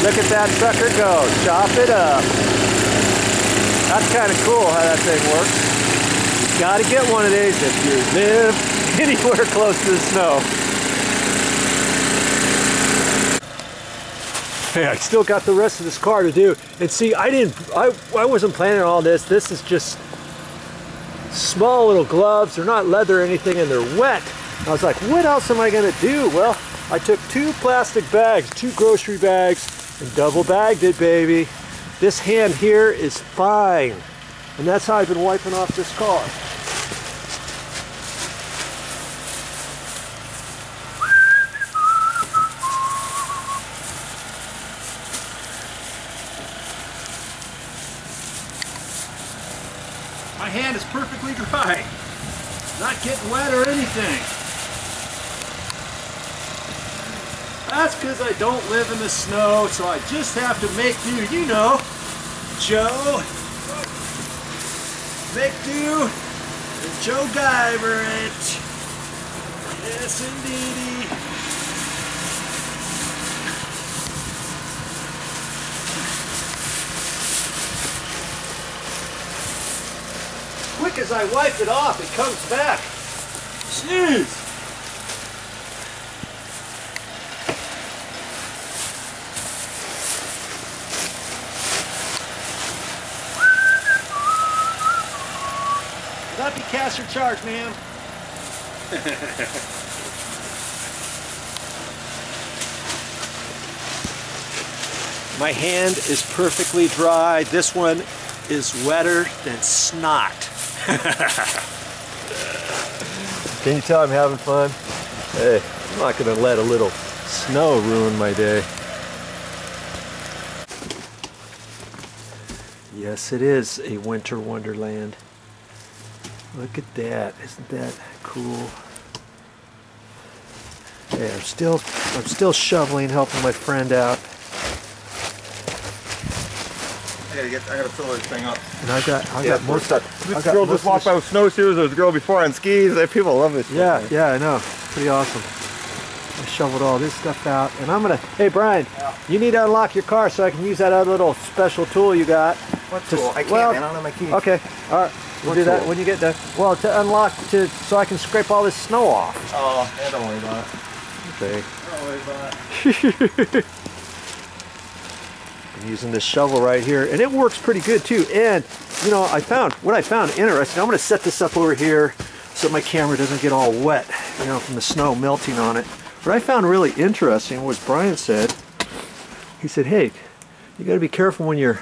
Look at that sucker go. Chop it up. That's kind of cool how that thing works. You gotta get one of these if you live anywhere close to the snow. Hey, I still got the rest of this car to do. And see, I wasn't planning on all this. This is just small little gloves. They're not leather or anything, and they're wet. I was like, what else am I gonna do? Well, I took 2 plastic bags, 2 grocery bags, and double bagged it, baby. This hand here is fine. And that's how I've been wiping off this car. My hand is perfectly dry. Not getting wet or anything. That's because I don't live in the snow, so I just have to make do, you know, Joe. Make do and Joe Guyver it. Yes, indeedy. Quick as I wipe it off, it comes back. Snooze. Will that be cash or charge, ma'am? My hand is perfectly dry. This one is wetter than snot. Can you tell I'm having fun? Hey, I'm not gonna let a little snow ruin my day. Yes, it is a winter wonderland. Look at that. Isn't that cool? Hey, I'm still shoveling, helping my friend out. I gotta fill this thing up. And I got more stuff. This girl just walked by with snowshoes. There was a girl before on skis. People love this shit. Yeah, man. yeah, I know. Pretty awesome. I shoveled all this stuff out, and I'm gonna. Hey, Brian, you need to unlock your car so I can use that other little special tool you got. What tool? I can't, man. I don't have my key. Okay, all right. We'll do that when you get done. Well, to unlock so I can scrape all this snow off. Oh, yeah, don't worry about it. Okay. Don't worry about it. I'm using this shovel right here, and it works pretty good too. And you know, what I found interesting. I'm going to set this up over here so my camera doesn't get all wet, you know, from the snow melting on it. What I found really interesting was Brian said. He said, "Hey, you got to be careful when you're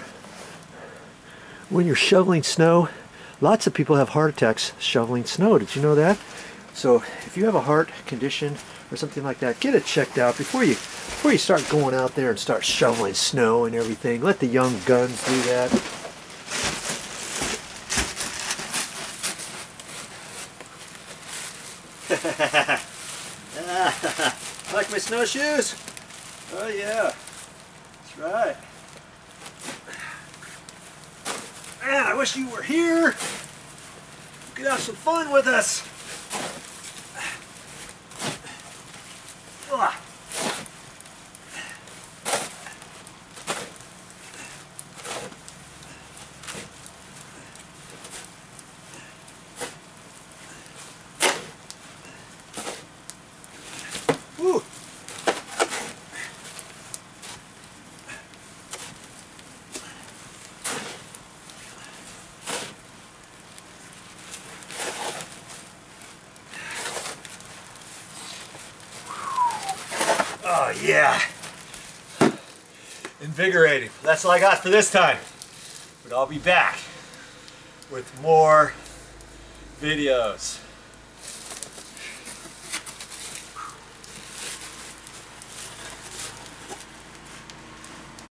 shoveling snow. Lots of people have heart attacks shoveling snow. Did you know that? So if you have a heart condition or something like that, get it checked out before you start going out there and start shoveling snow and everything. Let the young guns do that." Like my snowshoes? Oh yeah, that's right. Man, I wish you were here. You could have some fun with us. Ugh. Woo. Oh yeah, invigorating. That's all I got for this time, but I'll be back with more videos.